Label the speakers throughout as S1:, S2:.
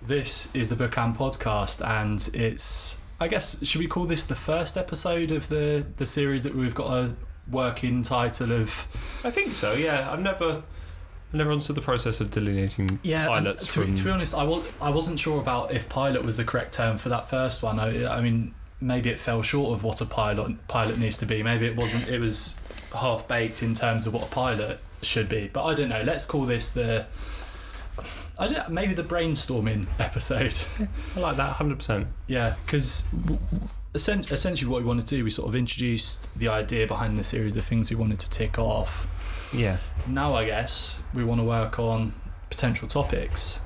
S1: This is the ButWeCan podcast, and it's, I guess, should we call this the first episode of the series that we've got a working title of?
S2: I think so, yeah. I've never understood the process of delineating pilots
S1: to be honest, I wasn't sure about if pilot was the correct term for that first one. I mean, maybe it fell short of what a pilot needs to be. Maybe it wasn't. It was half-baked in terms of what a pilot should be. But I don't know. Let's call this maybe the brainstorming episode.
S2: I like that, 100%.
S1: Yeah, because essentially what we want to do, we sort of introduced the idea behind the series, the things we wanted to tick off.
S2: Yeah.
S1: Now I guess we want to work on potential topics.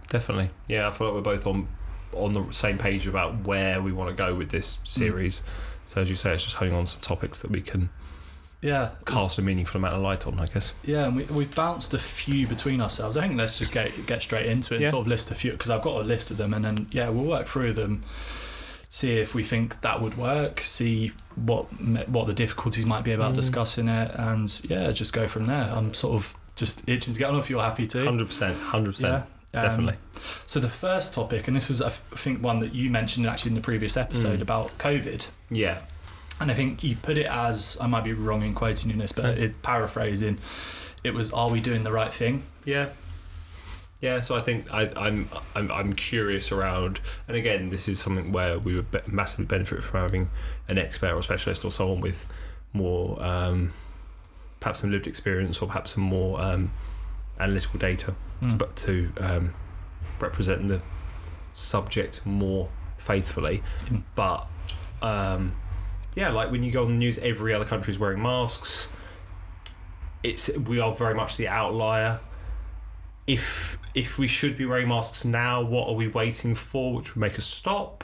S2: Definitely. Yeah, I feel like we're both on the same page about where we want to go with this series. So as you say, it's just honing on some topics that we can cast a meaningful amount of light on, I guess.
S1: Yeah, and we've bounced a few between ourselves. I think let's just get straight into it and sort of list a few, because I've got a list of them, and then we'll work through them, see if we think that would work, see what the difficulties might be about discussing it, and just go from there. I'm sort of just itching to get on if you're happy to.
S2: 100%. Yeah. Definitely.
S1: So the first topic, and this was I think one that you mentioned actually in the previous episode about COVID.
S2: Yeah.
S1: And I think you put it as, I might be wrong in quoting you this, but paraphrasing, it was, are we doing the right thing?
S2: Yeah. Yeah, so I think I'm curious around, and again, this is something where we would massively benefit from having an expert or specialist or someone with more, perhaps some lived experience or perhaps some more analytical data to represent the subject more faithfully. But like when you go on the news, every other country is wearing masks. We are very much the outlier. If we should be wearing masks now, what are we waiting for, which would make us stop?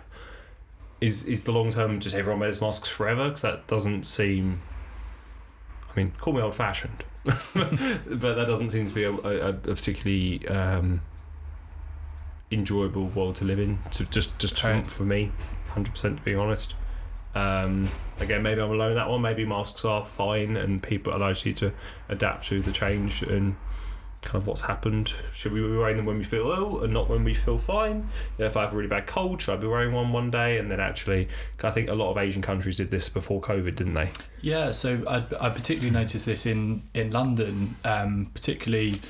S2: Is the long term just everyone wears masks forever? Because that doesn't seem, I mean, call me old fashioned, but that doesn't seem to be a particularly enjoyable world to live in. For me, 100%, to be honest. Again, maybe I'm alone in that one. Maybe masks are fine and people are largely to adapt to the change and kind of what's happened. Should we be wearing them when we feel ill and not when we feel fine? If I have a really bad cold, should I be wearing one day? And then actually, I think a lot of Asian countries did this before COVID, didn't they? Yeah,
S1: so I particularly noticed this in London, particularly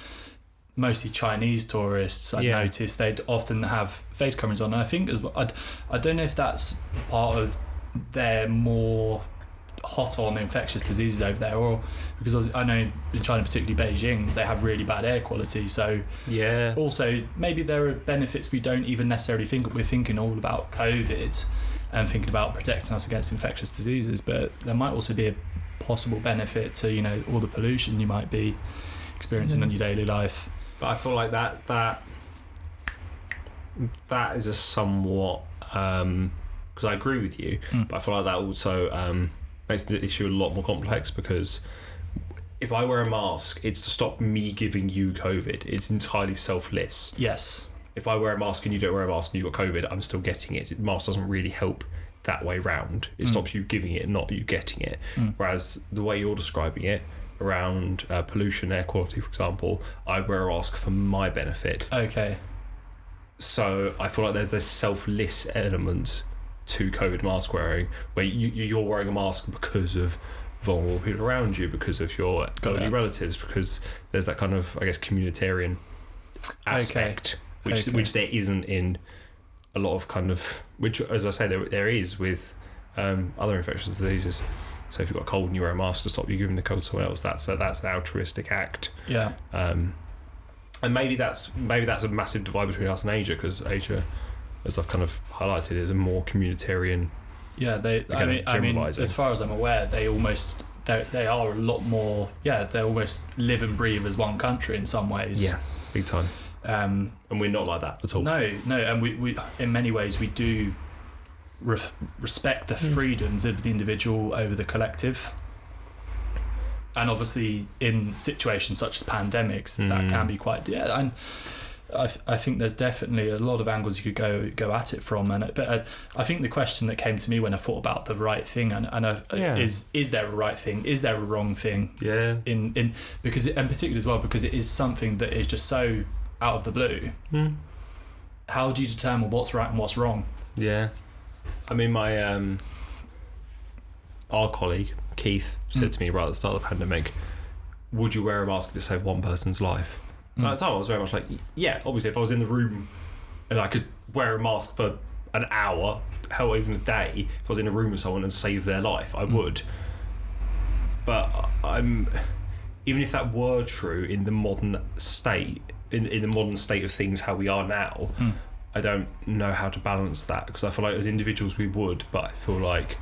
S1: mostly Chinese tourists. I noticed they'd often have face coverings on. And I think I don't know if that's part of they're more hot on infectious diseases over there, or because I know in China, particularly Beijing, they have really bad air quality. So also maybe there are benefits we don't even necessarily think. We're thinking all about COVID and thinking about protecting us against infectious diseases, but there might also be a possible benefit to all the pollution you might be experiencing in your daily life.
S2: But I feel like that is a somewhat because I agree with you, but I feel like that also makes the issue a lot more complex, because if I wear a mask, it's to stop me giving you COVID. It's entirely selfless.
S1: Yes.
S2: If I wear a mask and you don't wear a mask and you've got COVID, I'm still getting it. Mask doesn't really help that way round. It stops you giving it, not you getting it. Whereas the way you're describing it, around pollution, air quality, for example, I wear a mask for my benefit.
S1: Okay.
S2: So I feel like there's this selfless element to COVID mask wearing, where you're wearing a mask because of vulnerable people around you, because of your elderly relatives, because there's that kind of, I guess, communitarian aspect, which there isn't in a lot of kind of, which, as I say, there is with other infectious diseases. So if you've got a cold and you wear a mask to stop you giving the cold to someone else, that's an altruistic act.
S1: Yeah.
S2: And maybe that's a massive divide between us and Asia, because Asia, as I've kind of highlighted, is a more communitarian.
S1: Yeah, I mean, as far as I'm aware, they are a lot more. Yeah, they almost live and breathe as one country in some ways.
S2: Yeah, big time. And we're not like that at all.
S1: No, and we in many ways we do respect the freedoms of the individual over the collective. And obviously, in situations such as pandemics, that can be quite and I think there's definitely a lot of angles you could go at it from, but I think the question that came to me when I thought about the right thing, is there a right thing? Is there a wrong thing?
S2: Yeah.
S1: In because and particularly as well because it is something that is just so out of the blue. how do you determine what's right and what's wrong?
S2: Yeah. I mean, my our colleague, Keith, said to me right at the start of the pandemic, would you wear a mask if it saved one person's life? And at the time, I was very much like, yeah, obviously, if I was in the room and I could wear a mask for an hour, hell, even a day, if I was in a room with someone and saved their life, I would. But even if that were true in the modern state, in the modern state of things, how we are now, I don't know how to balance that, because I feel like as individuals we would, but I feel like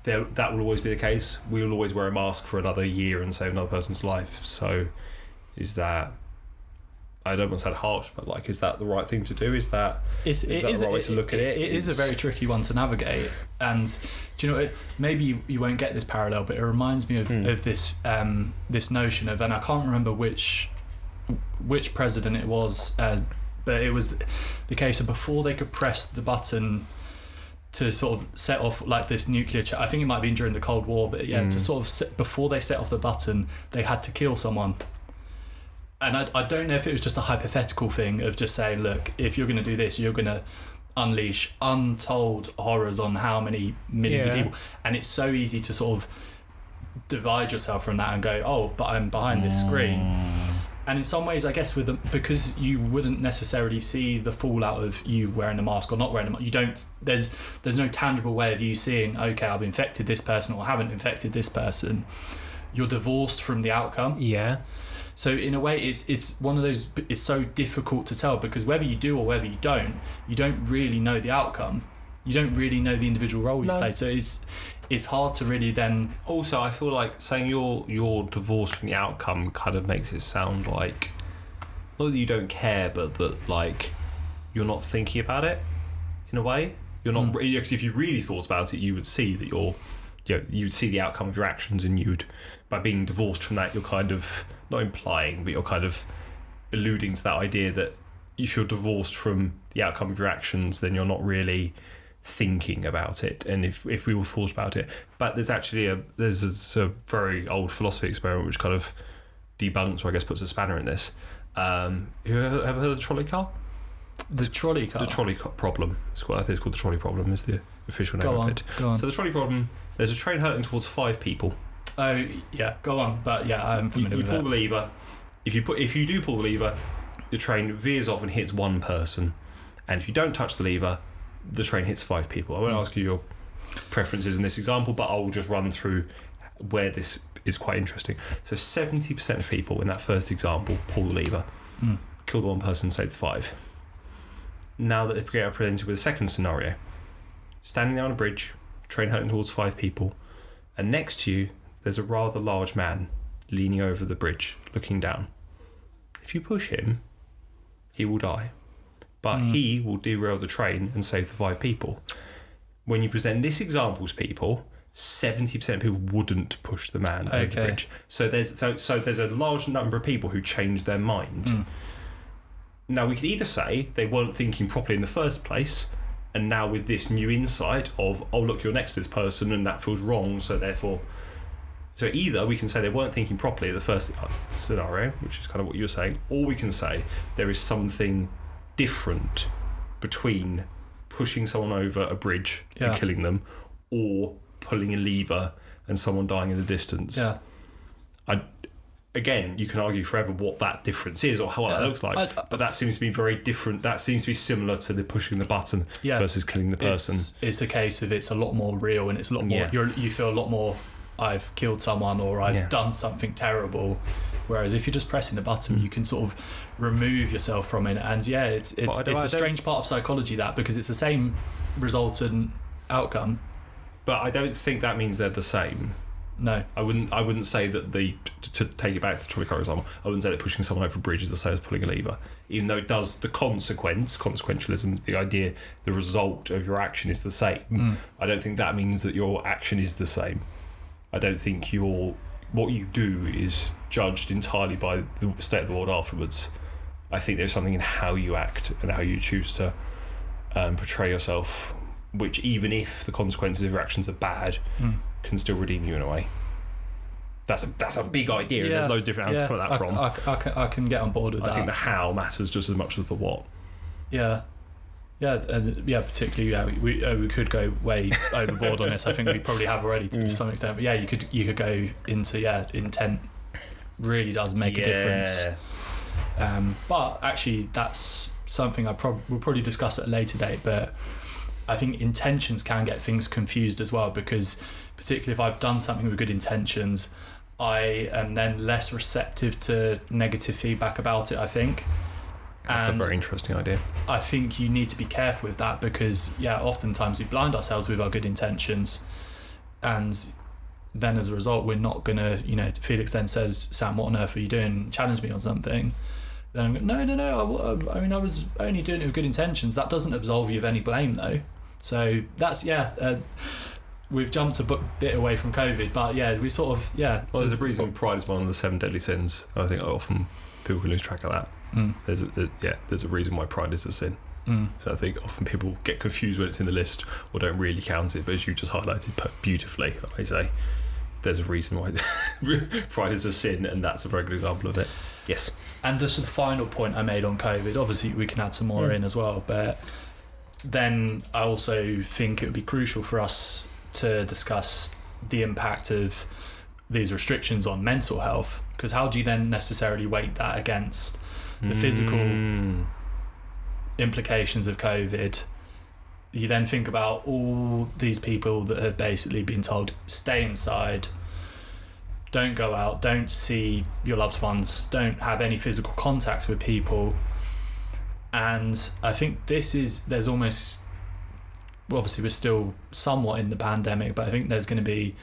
S2: that will always be the case. We will always wear a mask for another year and save another person's life. So is that, I don't want to sound harsh, but like, is that the right thing to do? Is that the right way to look at it?
S1: It is a very tricky one to navigate. And do you know, maybe you won't get this parallel, but it reminds me of this this notion of, and I can't remember which president it was, but it was the case of before they could press the button to sort of set off like this nuclear I think it might have been during the Cold War, but yeah, to sort of before they set off the button, they had to kill someone. And I don't know if it was just a hypothetical thing of just saying, look, if you're going to do this, you're going to unleash untold horrors on how many millions of people. And it's so easy to sort of divide yourself from that and go, oh, but I'm behind this screen. And in some ways, I guess because you wouldn't necessarily see the fallout of you wearing a mask or not wearing a mask. You don't. There's no tangible way of you seeing, okay, I've infected this person or haven't infected this person. You're divorced from the outcome.
S2: Yeah.
S1: So in a way, it's one of those. It's so difficult to tell, because whether you do or whether you don't really know the outcome. You don't really know the individual role you play. So it's hard to really then.
S2: Also, I feel like saying you're divorced from the outcome kind of makes it sound like, not that you don't care, but that like you're not thinking about it in a way. You're not. Because if you really thought about it, you would see that you'd see the outcome of your actions, and you'd, by being divorced from that, you're kind of not implying, but you're kind of alluding to that idea that if you're divorced from the outcome of your actions, then you're not really thinking about it. And if we all thought about it, but there's actually a very old philosophy experiment which kind of debunks, or I guess puts a spanner in this. You ever heard of the trolley car?
S1: The trolley car?
S2: The trolley problem. I think it's called the trolley problem, is the official name of it.
S1: Go on.
S2: So the trolley problem, there's a train hurtling towards 5 people.
S1: Oh yeah, go on. But yeah, I'm familiar with
S2: that. You pull the lever. If you do pull the lever, the train veers off and hits one person. And if you don't touch the lever, the train hits 5 people. I won't ask you your preferences in this example, but I'll just run through where this is quite interesting. So 70% of people in that first example pull the lever, kill the one person, save the 5. Now that they're presented with a second scenario, standing there on a bridge, train hurtling towards 5 people, and next to you there's a rather large man leaning over the bridge looking down. If you push him, he will die, but he will derail the train and save the 5 people. When you present this example to people, 70% of people wouldn't push the man over the bridge. So there's a large number of people who change their mind. Now we could either say they weren't thinking properly in the first place, and now with this new insight of, oh look, you're next to this person and that feels wrong, so therefore. So either we can say they weren't thinking properly at the first scenario, which is kind of what you were saying, or we can say there is something different between pushing someone over a bridge and killing them, or pulling a lever and someone dying in the distance. Again, you can argue forever what that difference is or what that looks like, but that seems to be very different. That seems to be similar to the pushing the button versus killing the person.
S1: It's a case of it's a lot more real, and it's a lot more. You feel a lot more. I've killed someone, or I've done something terrible. Whereas if you're just pressing the button, you can sort of remove yourself from it. And it's a strange part of psychology, that, because it's the same resultant outcome.
S2: But I don't think that means they're the same.
S1: No,
S2: I wouldn't say that to take it back to the trolley car example, I wouldn't say that pushing someone over a bridge is the same as pulling a lever, even though it does the consequentialism, the idea, the result of your action is the same. I don't think that means that your action is the same. I don't think what you do is judged entirely by the state of the world afterwards. I think there's something in how you act and how you choose to portray yourself, which, even if the consequences of your actions are bad, can still redeem you in a way. That's a big idea, and there's loads of different answers to come at that from.
S1: I can get on board with that.
S2: I think the how matters just as much as the what.
S1: Yeah. Yeah, and particularly, we could go way overboard on this. I think we probably have already to some extent. But yeah, you could go into intent really does make a difference. But actually, that's something we'll probably discuss at a later date. But I think intentions can get things confused as well, because particularly if I've done something with good intentions, I am then less receptive to negative feedback about it, I think.
S2: That's a very interesting idea.
S1: I think you need to be careful with that, because oftentimes we blind ourselves with our good intentions, and then as a result we're not gonna, Felix then says, Sam, what on earth were you doing? Challenge me on something. Then I'm going, no, I mean, I was only doing it with good intentions. That doesn't absolve you of any blame though. So that's we've jumped a bit away from COVID, but we sort of
S2: well, there's a reason pride is one of the 7 deadly sins. I think often people can lose track of that. There's a reason why pride is a sin. And I think often people get confused when it's in the list or don't really count it, but as you just highlighted beautifully, I say there's a reason why pride is a sin, and that's a very good example of it. Yes.
S1: And this is the final point I made on COVID. Obviously we can add some more in as well, but then I also think it would be crucial for us to discuss the impact of these restrictions on mental health, because how do you then necessarily weight that against the physical implications of COVID? You then think about all these people that have basically been told, stay inside, don't go out, don't see your loved ones, don't have any physical contact with people. And I think there's almost, obviously we're still somewhat in the pandemic, but I think there's going to be,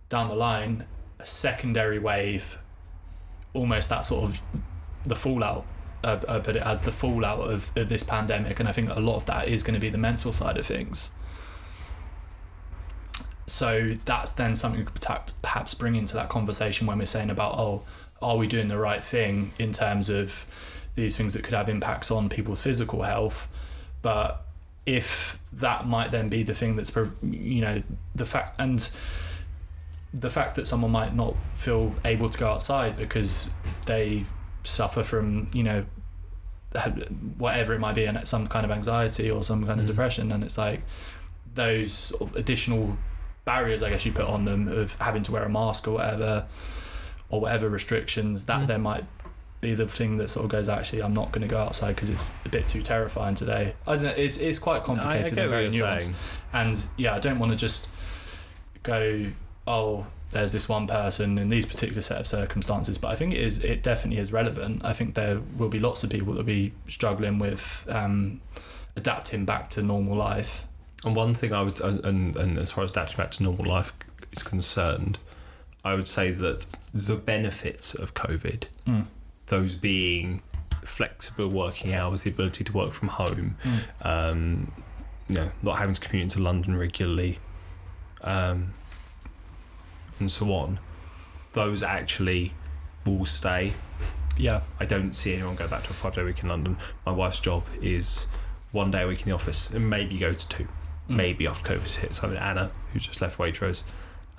S1: down the line, a secondary wave, almost that sort of the fallout, I put it as the fallout of this pandemic, and I think a lot of that is going to be the mental side of things. So that's then something we could perhaps bring into that conversation when we're saying about, are we doing the right thing in terms of these things that could have impacts on people's physical health? But if that might then be the thing that's, the fact that someone might not feel able to go outside because they suffer from, whatever it might be, and some kind of anxiety or some kind of depression, and it's like those sort of additional barriers, I guess, you put on them of having to wear a mask or whatever restrictions, that there might be the thing that sort of goes, actually, I'm not going to go outside because it's a bit too terrifying today. I don't know, it's quite complicated and very nuanced. And I don't want to just go, there's this one person in these particular set of circumstances, but I think it definitely is relevant. I think there will be lots of people that will be struggling with adapting back to normal life.
S2: And one thing I would, and as far as adapting back to normal life is concerned, I would say that the benefits of COVID, those being flexible working hours, the ability to work from home, not having to commute into London regularly, and so on, those actually will stay.
S1: Yeah.
S2: I don't see anyone go back to a 5-day week in London. My wife's job is 1 day a week in the office, and maybe go to 2, maybe after COVID hits. I mean, Anna, who just left Waitrose,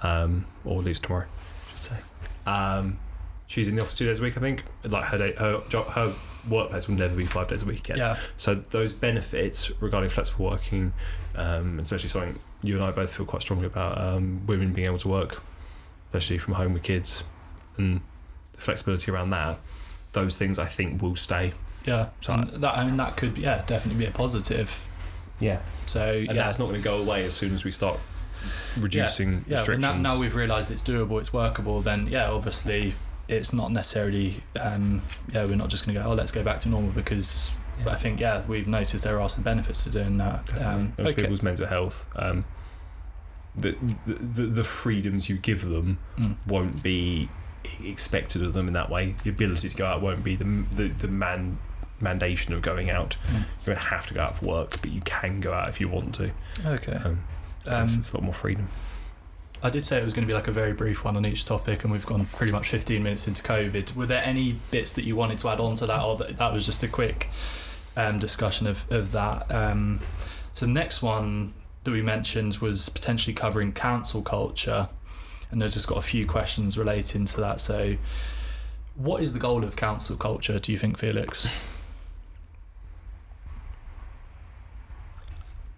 S2: or leaves tomorrow, I should say. She's in the office 2 days a week, I think. Like her workplace will never be 5 days a week again.
S1: Yeah.
S2: So those benefits regarding flexible working, especially something you and I both feel quite strongly about, women being able to work, especially from home with kids, and the flexibility around that, those things I think will stay.
S1: Yeah. So that could definitely be a positive.
S2: Yeah.
S1: So
S2: that's not going to go away as soon as we start reducing restrictions.
S1: But now we've realised it's doable, it's workable, then obviously it's not necessarily we're not just going to go, let's go back to normal, because I think we've noticed there are some benefits to doing that.
S2: People's mental health, the freedoms you give them won't be expected of them in that way. The ability to go out won't be the mandation of going out. You don't have to go out for work, but you can go out if you want to.
S1: Okay.
S2: It's a lot more freedom.
S1: I did say it was going to be like a very brief one on each topic, and we've gone pretty much 15 minutes into COVID. Were there any bits that you wanted to add on to that, or that was just a quick discussion of that? So the next one that we mentioned was potentially covering cancel culture, and I've just got a few questions relating to that. So what is the goal of cancel culture, do you think, Felix?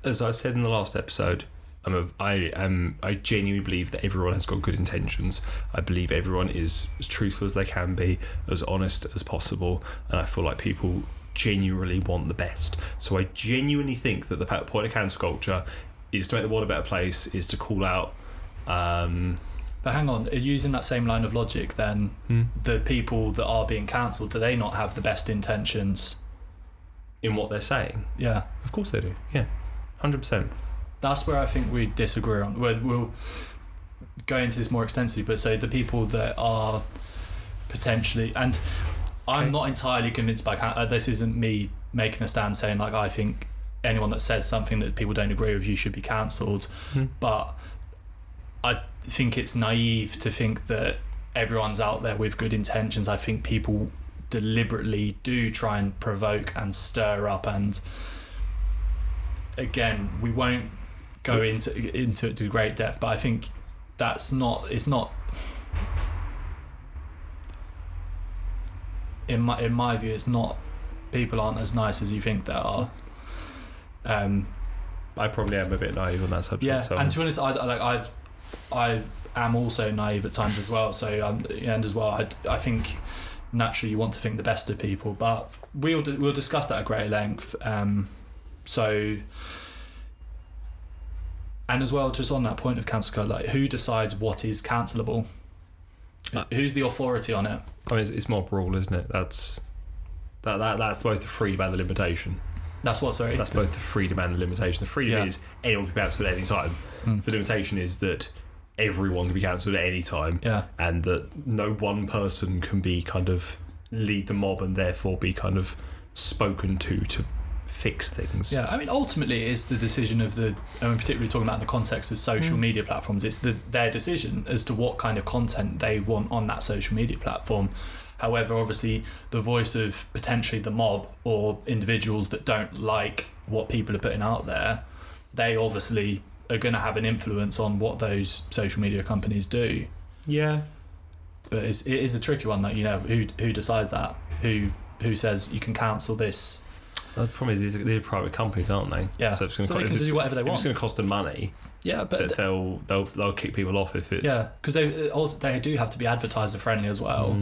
S2: as I said in the last episode, I genuinely believe that everyone has got good intentions. I believe everyone is as truthful as they can be, as honest as possible, and I feel like people genuinely want the best. So I genuinely think that the point of cancel culture is to make the world a better place, is to call out.
S1: But hang on, using that same line of logic, then the people that are being cancelled, do they not have the best intentions
S2: in what they're saying?
S1: Yeah,
S2: of course they do. Yeah, 100%.
S1: That's where I think we disagree on. We'll go into this more extensively, but so the people that are potentially, and I'm not entirely convinced by this isn't me making a stand saying like I think anyone that says something that people don't agree with you should be cancelled, but I think it's naive to think that everyone's out there with good intentions. I think people deliberately do try and provoke and stir up, and again, we won't go into it to great depth, but I think it's not in my view, it's not, people aren't as nice as you think they are.
S2: I probably am a bit naive on that subject.
S1: Yeah,
S2: so.
S1: and to be honest, I am also naive at times as well. So and as well, I think naturally you want to think the best of people, but we'll discuss that at great length. So, and as well, just on that point of cancel culture, like who decides what is cancelable? Who's the authority on it?
S2: I mean, it's mob rule, isn't it? That's both the freedom and the limitation.
S1: That's what, sorry?
S2: That's both the freedom and the limitation. The freedom is anyone can be cancelled at any time. The limitation is that everyone can be cancelled at any time, and that no one person can be kind of lead the mob and therefore be kind of spoken to fix things.
S1: Yeah, I mean, ultimately it is the decision of particularly talking about in the context of social media platforms, it's their decision as to what kind of content they want on that social media platform. However, obviously, the voice of potentially the mob or individuals that don't like what people are putting out there, they obviously are going to have an influence on what those social media companies do.
S2: Yeah.
S1: But it is a tricky one, that, you know, who decides that? Who says you can cancel this?
S2: The problem is they're private companies, aren't they?
S1: Yeah.
S2: So,
S1: they can do whatever they want.
S2: If it's going to cost them money,
S1: yeah, but
S2: they'll kick people off if it's...
S1: Yeah, because they do have to be advertiser friendly as well.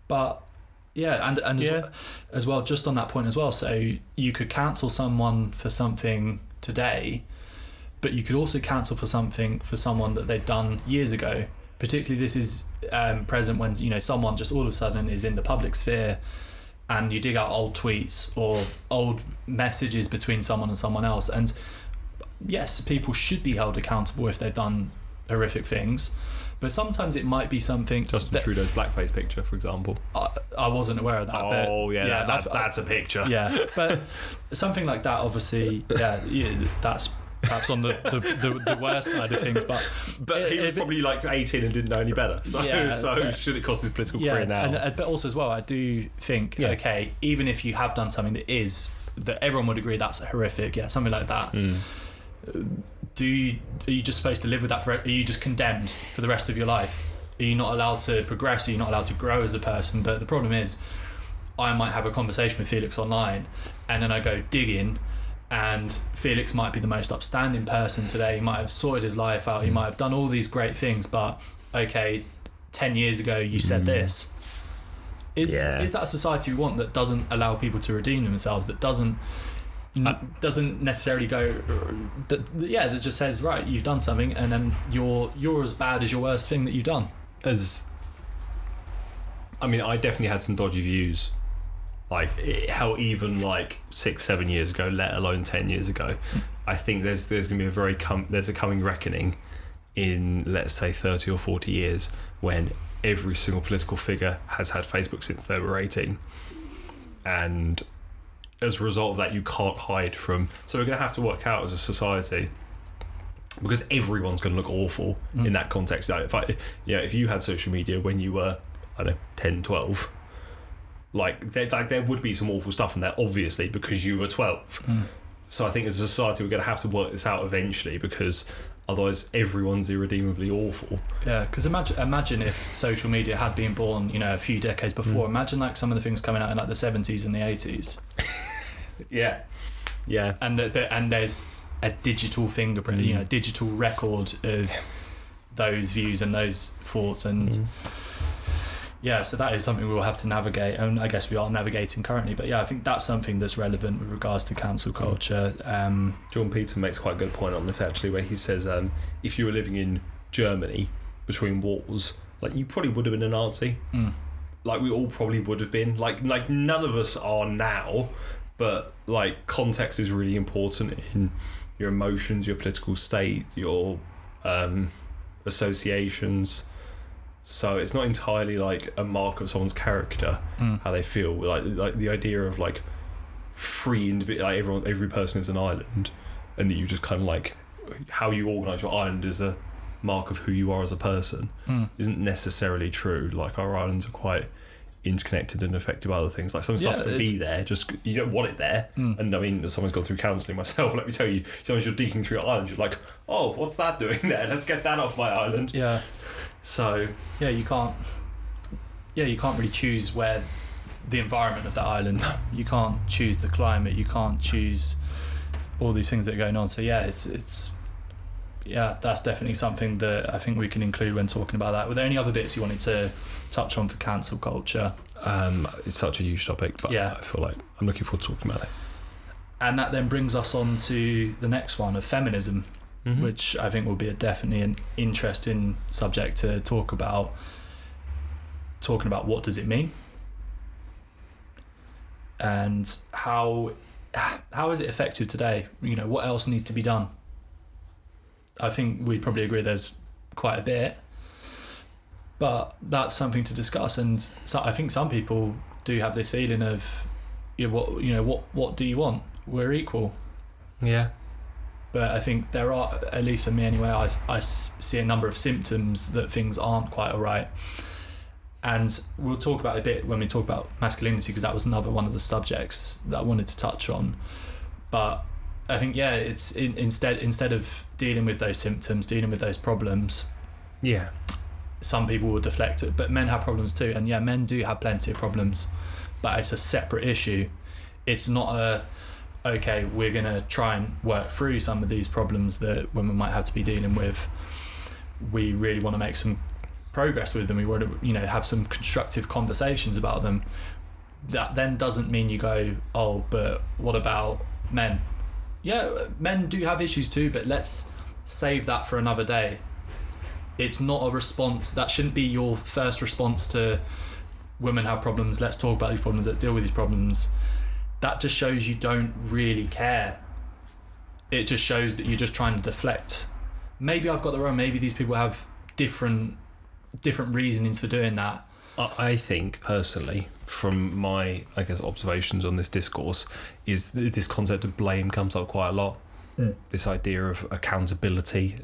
S1: But yeah, and as well, just on that point as well, so you could cancel someone for something today, but you could also cancel for someone that they'd done years ago. Particularly this is present when, you know, someone just all of a sudden is in the public sphere, and you dig out old tweets or old messages between someone and someone else, and yes, people should be held accountable if they've done horrific things, but sometimes it might be something.
S2: Justin Trudeau's blackface picture, for example.
S1: I wasn't aware of that.
S2: Oh, but that's a picture.
S1: Yeah, but something like that, obviously, that's perhaps on the worst side of things, but
S2: he was probably like 18 and didn't know any better. So should it cost his political career now?
S1: But also as well, I do think okay, even if you have done something that everyone would agree that's horrific, something like that. Are you just supposed to live with that are you just condemned for the rest of your life? Are you not allowed to progress? Are you not allowed to grow as a person? But the problem is, I might have a conversation with Felix online, and then I go digging, and Felix might be the most upstanding person today. He might have sorted his life out. He might have done all these great things, but okay, 10 years ago you said this. Is that a society we want that doesn't allow people to redeem themselves, that doesn't necessarily go that just says, right, you've done something and then you're as bad as your worst thing that you've done?
S2: I mean, I definitely had some dodgy views, like how even like 6-7 years ago, let alone 10 years ago. I think there's going to be there's a coming reckoning in, let's say, 30 or 40 years when every single political figure has had Facebook since they were 18, and as a result of that, you can't hide from. So we're going to have to work out as a society, because everyone's going to look awful in that context. Like if you had social media when you were, I don't know, 10, 12, there would be some awful stuff in there, obviously, because you were 12. So I think as a society, we're going to have to work this out eventually, because otherwise everyone's irredeemably awful. Yeah,
S1: because imagine if social media had been born, you know, a few decades before. Imagine like some of the things coming out in like the 70s and the 80s.
S2: Yeah. Yeah.
S1: And there's a digital fingerprint, digital record of those views and those thoughts, and so that is something we'll have to navigate, and I guess we are navigating currently. But I think that's something that's relevant with regards to cancel culture.
S2: Jordan Peterson makes quite a good point on this actually, where he says if you were living in Germany between wars, like, you probably would have been a Nazi. Like, we all probably would have been. Like none of us are now, but like, context is really important in your emotions, your political state, your associations. So it's not entirely like a mark of someone's character how they feel. Like the idea of like free individual, like every person is an island, and that you just kind of like how you organise your island is a mark of who you are as a person isn't necessarily true. Like, our islands are quite interconnected and affected by other things. Like, some stuff can be there, just you don't want it there. And I mean, as someone's gone through counselling myself, let me tell you, sometimes you're digging through your island, you're like, oh, what's that doing there? Let's get that off my island. So
S1: you can't really choose where the environment of that island. You can't choose the climate, you can't choose all these things that are going on. So it's that's definitely something that I think we can include when talking about that. Were there any other bits you wanted to touch on for cancel culture?
S2: It's such a huge topic, but I feel like I'm looking forward to talking about it.
S1: And that then brings us on to the next one of feminism, which I think will be definitely an interesting subject to talk about. Talking about what does it mean, and how is it effective today? What else needs to be done? I think we'd probably agree there's quite a bit, but that's something to discuss. And so I think some people do have this feeling of, what do you want? We're equal.
S2: Yeah.
S1: But I think there are, at least for me anyway, I see a number of symptoms that things aren't quite all right. And we'll talk about it a bit when we talk about masculinity, because that was another one of the subjects that I wanted to touch on. But I think, it's instead of dealing with those symptoms, dealing with those problems, some people will deflect it. But men have problems too, and men do have plenty of problems, but it's a separate issue. It's not okay, we're going to try and work through some of these problems that women might have to be dealing with. We really want to make some progress with them. We want to, have some constructive conversations about them. That then doesn't mean you go, oh, but what about men? Yeah, men do have issues too, but let's save that for another day. It's not a response. That shouldn't be your first response to women have problems. Let's talk about these problems. Let's deal with these problems. That just shows you don't really care. It just shows that you're just trying to deflect. Maybe I've got the wrong. Maybe these people have different reasonings for doing that.
S2: I think personally, from my observations on this discourse, is this concept of blame comes up quite a lot. This idea of accountability,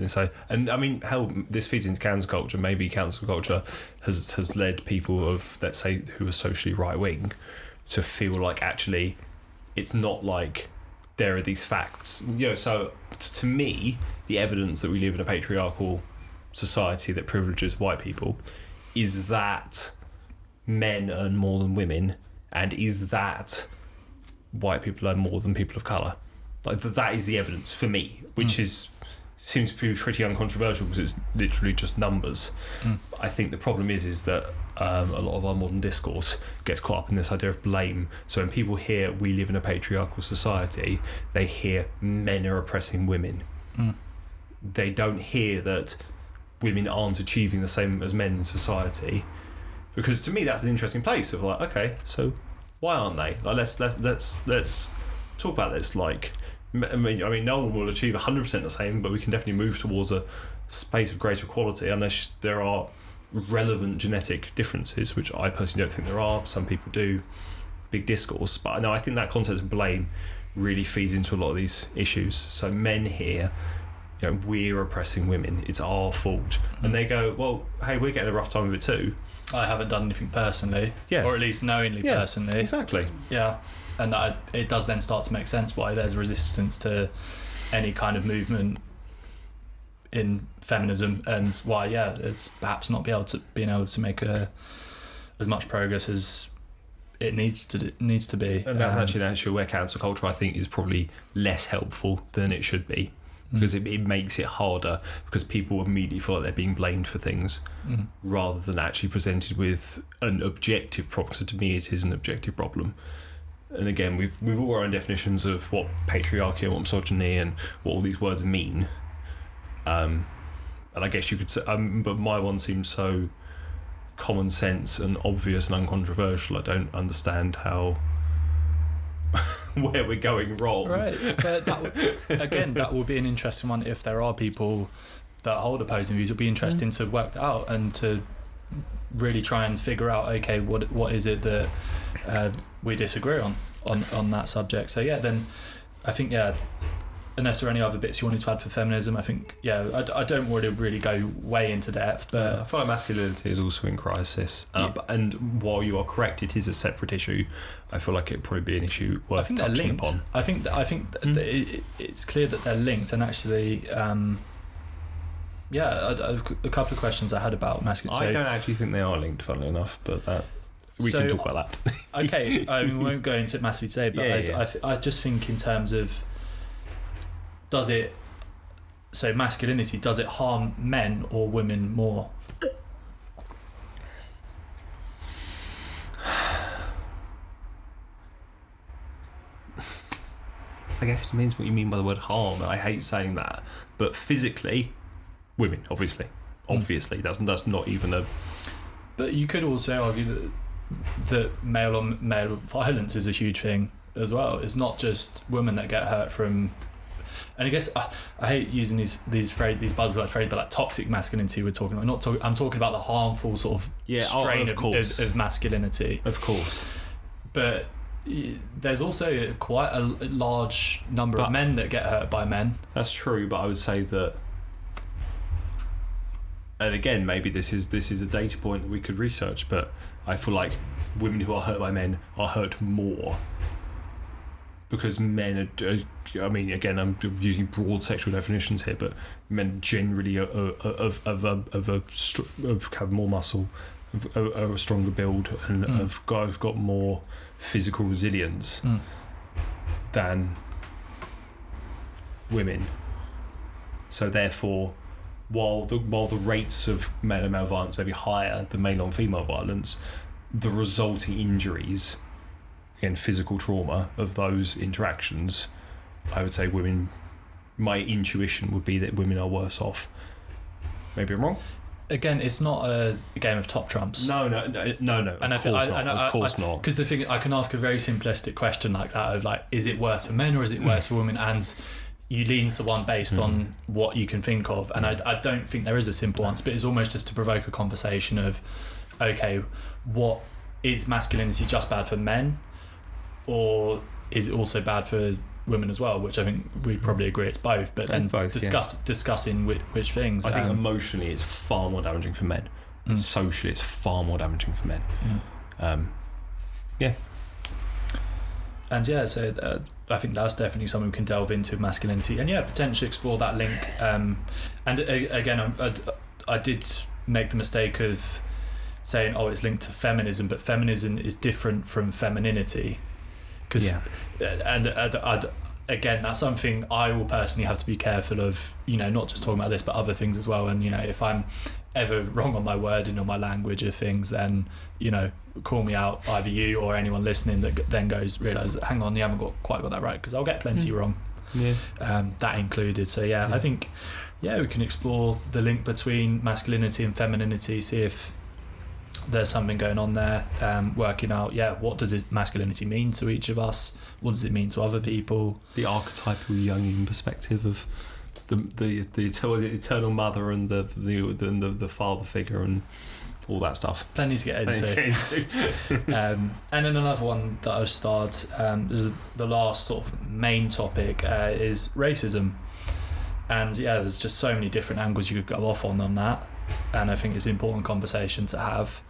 S2: and I mean, how this feeds into cancel culture. Maybe cancel culture has led people of, let's say, who are socially right wing, to feel like actually it's not like there are these facts. So to me, the evidence that we live in a patriarchal society that privileges white people is that men earn more than women, and is that white people earn more than people of colour. Like, that is the evidence for me, which seems to be pretty uncontroversial because it's literally just numbers. I think the problem is that a lot of our modern discourse gets caught up in this idea of blame. So when people hear we live in a patriarchal society, they hear men are oppressing women. They don't hear that women aren't achieving the same as men in society, because to me that's an interesting place of like, okay, so why aren't they? Like, let's talk about this. Like, I mean, no one will achieve 100% the same, but we can definitely move towards a space of greater equality, unless there are relevant genetic differences, which I personally don't think there are. Some people do. Big discourse, but no, I think that concept of blame really feeds into a lot of these issues. So men here, we're oppressing women, it's our fault, and they go, well, hey, we're getting a rough time of it too.
S1: I haven't done anything personally, or at least knowingly personally.
S2: Exactly.
S1: And it does then start to make sense why there's resistance to any kind of movement in feminism, and why it's perhaps not being able to make as much progress as it needs to be.
S2: And that's actually an issue where cancel culture, I think, is probably less helpful than it should be, because it makes it harder, because people immediately feel like they're being blamed for things rather than actually presented with an objective problem. So to me, it is an objective problem. And again, we've all our own definitions of what patriarchy and what misogyny and what all these words mean. And I guess you could say, but my one seems so common sense and obvious and uncontroversial. I don't understand how where we're going wrong.
S1: Right, but that will be an interesting one if there are people that hold opposing views. It'll be interesting to work that out and to really try and figure out, okay, what is it that we disagree on that subject. So then I think unless there are any other bits you wanted to add for feminism, I think I don't want to really go way into depth, but
S2: I feel like masculinity is also in crisis, and while you are correct, it is a separate issue. I feel like it'd probably be an issue worth touching upon.
S1: I think it's clear that they're linked, and actually a couple of questions I had about masculinity.
S2: I don't actually think they are linked, funnily enough, but we can talk about that.
S1: Okay, we won't go into it massively today, but I just think in terms of masculinity, does it harm men or women more?
S2: I guess it depends what you mean by the word harm. I hate saying that, but physically, women, obviously, that's not even a.
S1: But you could also argue that male on male violence is a huge thing as well. It's not just women that get hurt from. And I guess I hate using these buzzword phrases, but like toxic masculinity we're talking about. I'm talking about the harmful sort of strain of masculinity.
S2: Of course.
S1: But there's also quite a large number of men that get hurt by men.
S2: That's true, but I would say that, and again, maybe this is a data point that we could research, but I feel like women who are hurt by men are hurt more. Because men are, I mean, again, I'm using broad sexual definitions here, but men generally have more muscle, are a stronger build, and have got more physical resilience than women. So therefore, while the rates of male and male violence may be higher than male on female violence, the resulting injuries and physical trauma of those interactions, I would say my intuition would be that women are worse off. Maybe I'm wrong.
S1: Again, it's not a game of top trumps.
S2: No. And of course not.
S1: Because the thing, I can ask a very simplistic question like that of like, is it worse for men or is it worse for women? And you lean to one based on what you can think of. And I don't think there is a simple answer, but it's almost just to provoke a conversation of, okay, what is masculinity just bad for men? Or is it also bad for women as well? Which I think we probably agree it's both. But then discussing which things.
S2: I think emotionally it's far more damaging for men. And socially it's far more damaging for men.
S1: And so I think that's definitely something we can delve into, masculinity, and potentially explore that link. And again, I did make the mistake of saying, it's linked to feminism, but feminism is different from femininity. Again, that's something I will personally have to be careful of, not just talking about this, but other things as well. And, if I'm ever wrong on my wording or my language of things, then, call me out, either you or anyone listening that then realise that, hang on, you haven't quite got that right, because I'll get plenty wrong. That included. So, I think, we can explore the link between masculinity and femininity, see if there's something going on there, working out what does masculinity mean to each of us, what does it mean to other people,
S2: the archetypal Jungian perspective of the eternal mother and the father figure and all that stuff.
S1: Plenty to get into. And then another one that I've started, is the last sort of main topic, is racism. And there's just so many different angles you could go off on that, and I think it's an important conversation to have.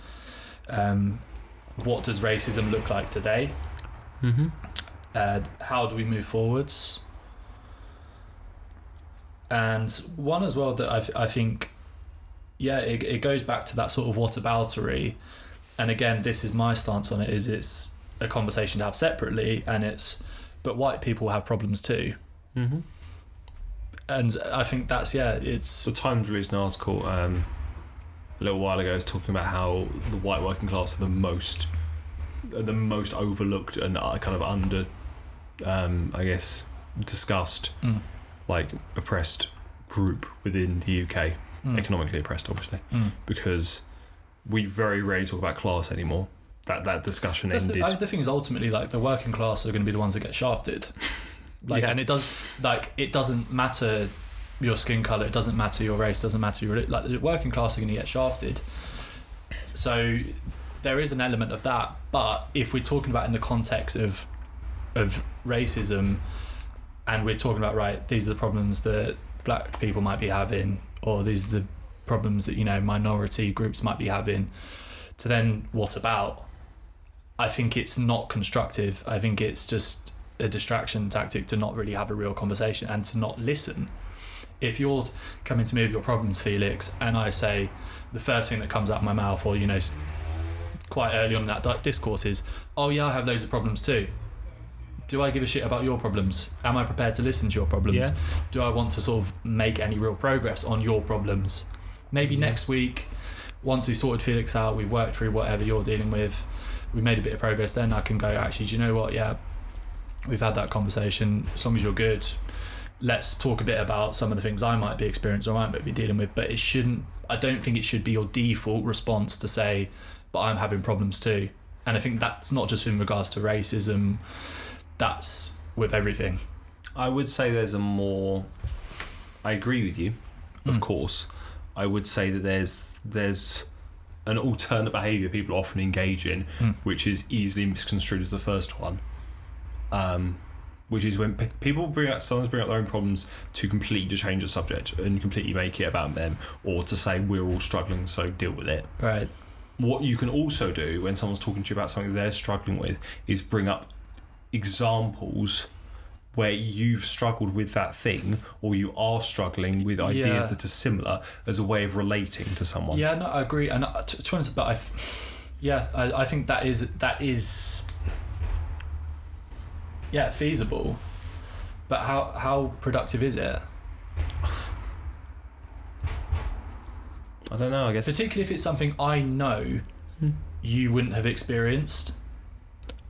S1: What does racism look like today? How do we move forwards? And one as well that I think, it goes back to that sort of whataboutery. And again, this is my stance on it, is a conversation to have separately, but white people have problems too.
S2: Mm-hmm.
S1: And I think that's it's.
S2: The Times released an article a little while ago, talking about how the white working class are the most overlooked and kind of under, I guess, discussed, like oppressed group within the UK, economically oppressed, obviously, because we very rarely talk about class anymore. That discussion ended.
S1: The thing is, ultimately, like, the working class are going to be the ones that get shafted. Like, and it doesn't matter your skin colour, it doesn't matter your race, doesn't matter your, like, the working class are going to get shafted. So there is an element of that, but if we're talking about in the context of racism, and we're talking about, right, these are the problems that black people might be having, or these are the problems that, you know, minority groups might be having, to then what about? I think it's not constructive. I think it's just a distraction tactic to not really have a real conversation and to not listen. If you're coming to me with your problems, Felix, and I say the first thing that comes out of my mouth, or, you know, quite early on in that discourse is, oh yeah, I have loads of problems too. Do I give a shit about your problems? Am I prepared to listen to your problems?
S2: Yeah.
S1: Do I want to sort of make any real progress on your problems? Maybe next week, once we sorted Felix out, we've worked through whatever you're dealing with, we made a bit of progress, then I can go, actually, do you know what? Yeah, we've had that conversation. As long as you're good, let's talk a bit about some of the things I might be experiencing or I might be dealing with. But I don't think it should be your default response to say, but I'm having problems too. And I think that's not just in regards to racism, that's with everything.
S2: I would say I agree with you, of course. I would say that there's an alternate behaviour people often engage in, which is easily misconstrued as the first one, which is when people sometimes bring up their own problems to completely change the subject and completely make it about them, or to say we're all struggling, so deal with it.
S1: Right.
S2: What you can also do when someone's talking to you about something they're struggling with is bring up examples where you've struggled with that thing, or you are struggling with ideas that are similar, as a way of relating to someone.
S1: Yeah, no, I agree. And to be honest, but I think that is feasible. But how productive is it?
S2: I don't know, I guess.
S1: Particularly if it's something I know you wouldn't have experienced.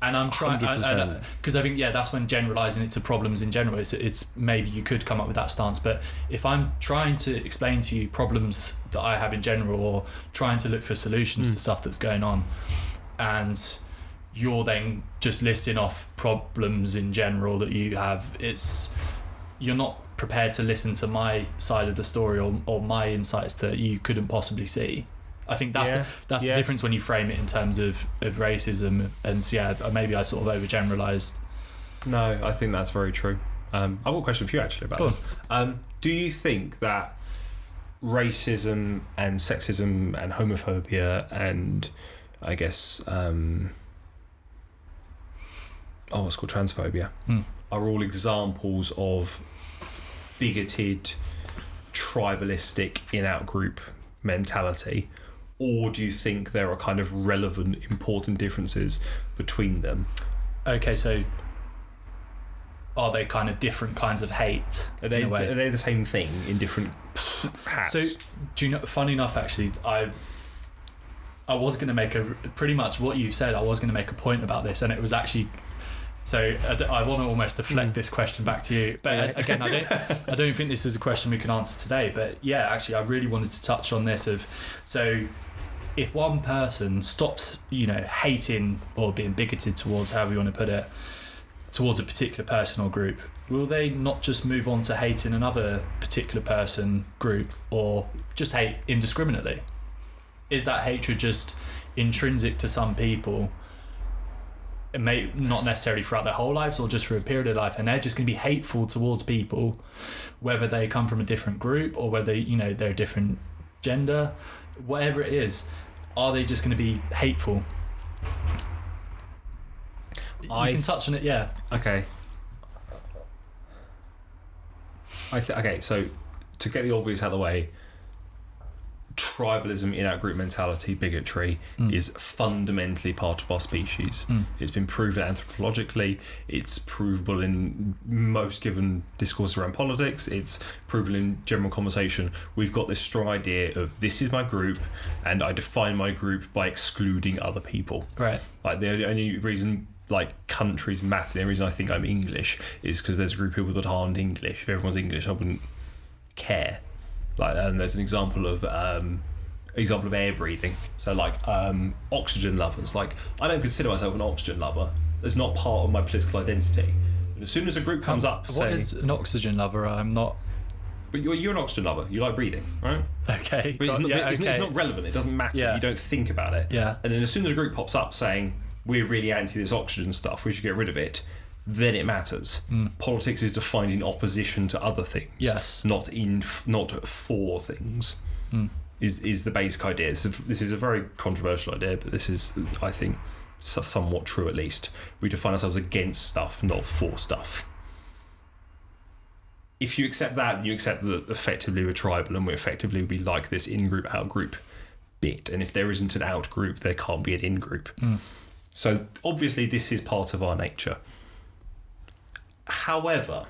S1: And I'm trying, because I think that's when generalising it to problems in general, it's maybe you could come up with that stance. But if I'm trying to explain to you problems that I have in general, or trying to look for solutions to stuff that's going on, and you're then just listing off problems in general that you have, you're not prepared to listen to my side of the story, or my insights that you couldn't possibly see. I think that's the difference when you frame it in terms of racism. And maybe I sort of overgeneralised.
S2: No, I think that's very true. I've got a question for you actually about this. Do you think that racism and sexism and homophobia and, I guess, what's called transphobia, are all examples of bigoted, tribalistic, in-out group mentality? Or do you think there are kind of relevant, important differences between them?
S1: Okay, so are they kind of different kinds of hate?
S2: Are they the same thing in different hats?
S1: So, do you know, funny enough, actually, I was going to make pretty much what you said, I was going to make a point about this, and it was actually... So I want to almost deflect this question back to you, but again, I don't think this is a question we can answer today. But actually, I really wanted to touch on this. So if one person stops, hating or being bigoted towards, however you want to put it, towards a particular person or group, will they not just move on to hating another particular person, group, or just hate indiscriminately? Is that hatred just intrinsic to some people? It may not necessarily throughout their whole lives, or just for a period of life, and they're just going to be hateful towards people, whether they come from a different group or whether they're a different gender, whatever it is. Are they just going to be hateful? You can touch on it,
S2: Okay. Okay, so to get the obvious out of the way, tribalism, in-out group mentality, bigotry is fundamentally part of our species. It's been proven anthropologically, it's provable in most given discourse around politics, it's proven in general conversation. We've got this strong idea of this is my group and I define my group by excluding other people.
S1: Right.
S2: Like the only reason like countries matter, the only reason I think I'm English is because there's a group of people that aren't English. If everyone's English, I wouldn't care. Like, and there's an example of air breathing. So like oxygen lovers. Like, I don't consider myself an oxygen lover. It's not part of my political identity. And as soon as a group comes up,
S1: what
S2: saying,
S1: is an oxygen lover? I'm not.
S2: But you're an oxygen lover. You like breathing, right?
S1: Okay.
S2: But it's not relevant. It doesn't matter.
S1: Yeah.
S2: You don't think about it.
S1: Yeah.
S2: And then as soon as a group pops up saying we're really anti this oxygen stuff, we should get rid of it, then it matters. Politics is defined in opposition to other things.
S1: Yes.
S2: Not for things. Is the basic idea. So this is a very controversial idea, but this is, I think, somewhat true at least. We define ourselves against stuff, not for stuff. If you accept that, then you accept that effectively we're tribal and we effectively be like this in-group, out-group bit. And if there isn't an out-group, there can't be an in-group. So obviously this is part of our nature. However,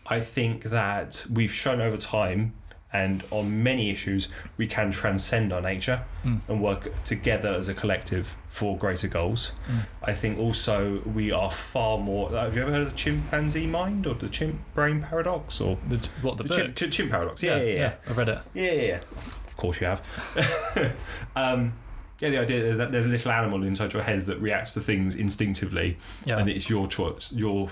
S2: I think that we've shown over time, and on many issues, we can transcend our nature and work together as a collective for greater goals. I think also we are far more... Have you ever heard of the chimpanzee mind or the chimp brain paradox? Or
S1: the book?
S2: Chimp paradox, yeah.
S1: I've read it.
S2: Yeah. Of course you have. The idea is that there's a little animal inside your head that reacts to things instinctively, and it's your choice, your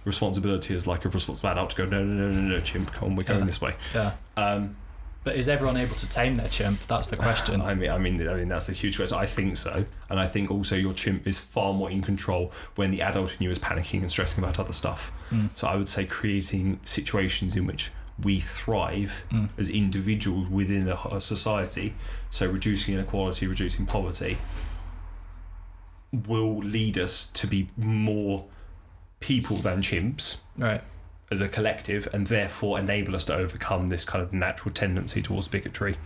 S2: responsibility as like a responsible adult to go, no, chimp, come on, we're going this way.
S1: Yeah. But is everyone able to tame their chimp? That's the question.
S2: I mean, that's a huge question. I think so, and I think also your chimp is far more in control when the adult in you is panicking and stressing about other stuff. So I would say creating situations in which we thrive as individuals within a society, so reducing inequality, reducing poverty, will lead us to be more people than chimps,
S1: right,
S2: as a collective, and therefore enable us to overcome this kind of natural tendency towards bigotry.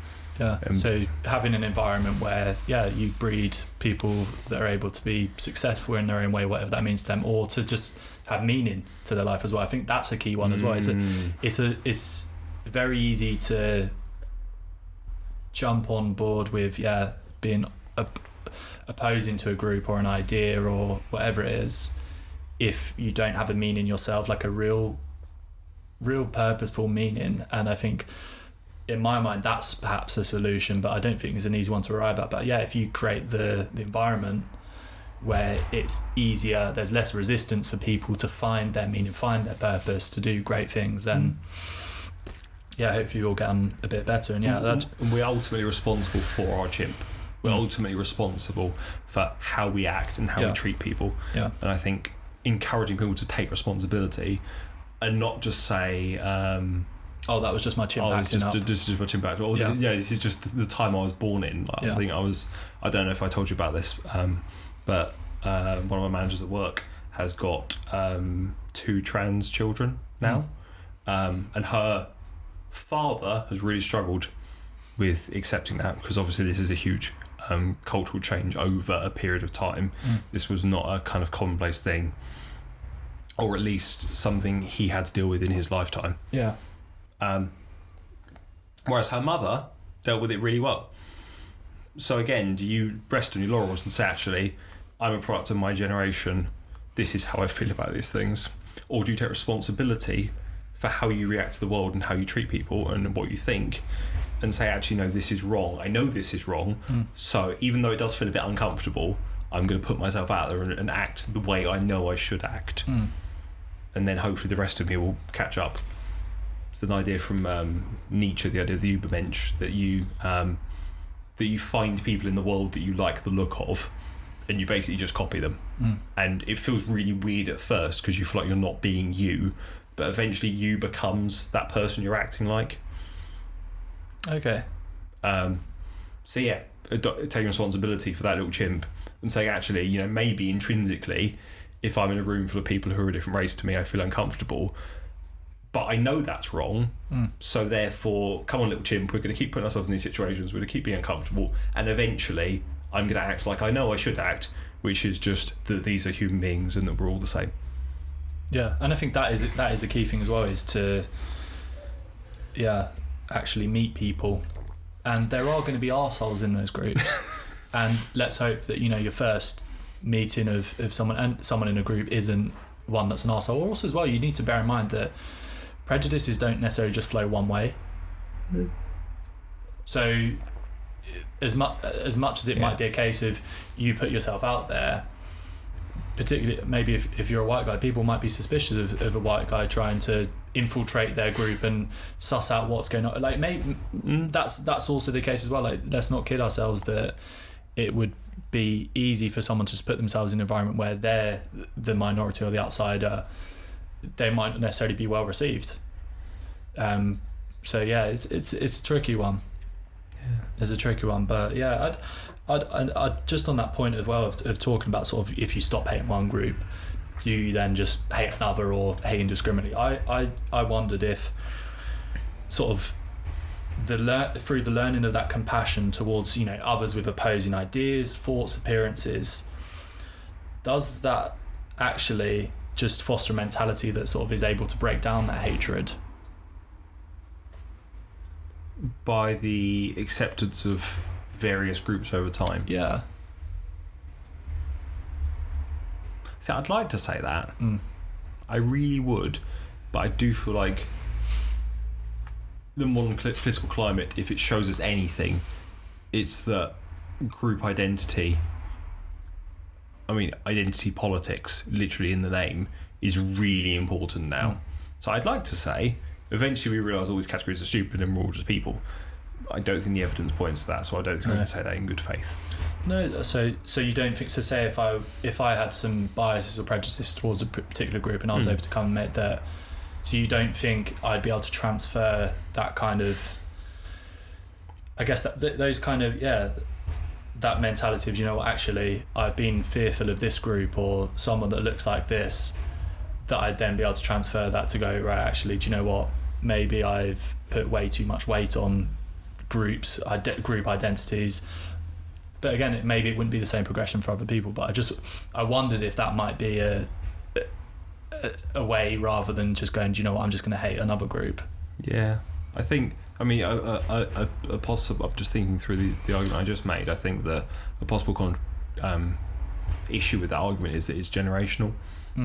S1: So having an environment where you breed people that are able to be successful in their own way, whatever that means to them, or to just have meaning to their life as well. I think that's a key one as well. It's very easy to jump on board with being opposing to a group or an idea or whatever it is, if you don't have a meaning yourself, like a real purposeful meaning. And I think in my mind that's perhaps a solution, but I don't think it's an easy one to arrive at. But if you create the environment where it's easier, there's less resistance for people to find their meaning, find their purpose, to do great things, then hopefully we'll get on a bit better. And
S2: we're ultimately responsible for our chimp. We're ultimately responsible for how we act and how we treat people. And I think encouraging people to take responsibility and not just say
S1: that was just my chimp acting up.
S2: This is just my chimp acting up. This is just the time I was born in. I think I don't know if I told you about this, but one of my managers at work has got 2 trans children now, and her father has really struggled with accepting that, because obviously this is a huge cultural change over a period of time. This was not a kind of commonplace thing, or at least something he had to deal with in his lifetime. Whereas her mother dealt with it really well. So again, do you rest on your laurels and say, actually, I'm a product of my generation, this is how I feel about these things? Or do you take responsibility for how you react to the world and how you treat people and what you think, and say, actually, no, this is wrong. I know this is wrong. So even though it does feel a bit uncomfortable, I'm going to put myself out there and act the way I know I should act. And then hopefully the rest of me will catch up. It's an idea from Nietzsche, the idea of the Übermensch, that you find people in the world that you like the look of, and you basically just copy them. And it feels really weird at first because you feel like you're not being you, but eventually you becomes that person you're acting like.
S1: Okay.
S2: Taking responsibility for that little chimp and saying, actually, maybe intrinsically, if I'm in a room full of people who are a different race to me, I feel uncomfortable, but I know that's wrong. So therefore, come on, little chimp, we're going to keep putting ourselves in these situations. We're going to keep being uncomfortable, and eventually, I'm going to act like I know I should act, which is just that these are human beings and that we're all the same.
S1: Yeah, and I think that is a key thing as well, is to actually meet people, and there are going to be arseholes in those groups. And let's hope that your first meeting of someone in a group isn't one that's an arsehole. Also as well, you need to bear in mind that prejudices don't necessarily just flow one way. So as much as it might be a case of you put yourself out there, particularly maybe if you're a white guy, people might be suspicious of a white guy trying to infiltrate their group and suss out what's going on. Like, maybe that's also the case as well. Like, let's not kid ourselves that it would be easy for someone to just put themselves in an environment where they're the minority or the outsider. They might not necessarily be well received. So yeah, it's a tricky one. It's a tricky one, but yeah, I'd just on that point as well of talking about sort of, if you stop hating one group, do you then just hate another or hate indiscriminately? I wondered if sort of through the learning of that compassion towards others with opposing ideas, thoughts, appearances, does that actually just foster a mentality that sort of is able to break down that hatred?
S2: By the acceptance of various groups over time.
S1: Yeah.
S2: See, I'd like to say that. I really would, but I do feel like the modern political climate, if it shows us anything, it's that group identity, identity politics, literally in the name, is really important now. So I'd like to say, eventually we realise all these categories are stupid and we're all just people. I don't think the evidence points to that, so I don't think I can say that in good faith.
S1: No, so you don't think, so say if I had some biases or prejudices towards a particular group and I was able to come and make that, so you don't think I'd be able to transfer that kind of, I guess those kind of, that mentality of, actually I've been fearful of this group or someone that looks like this, that I'd then be able to transfer that to go, right, actually, do you know what, maybe I've put way too much weight on group identities. But again, maybe it wouldn't be the same progression for other people, but I wondered if that might be a way, rather than just going, do you know what, I'm just going to hate another group.
S2: Yeah, I think, a possible, I'm just thinking through the argument I just made. I think that a possible issue with that argument is that it's generational.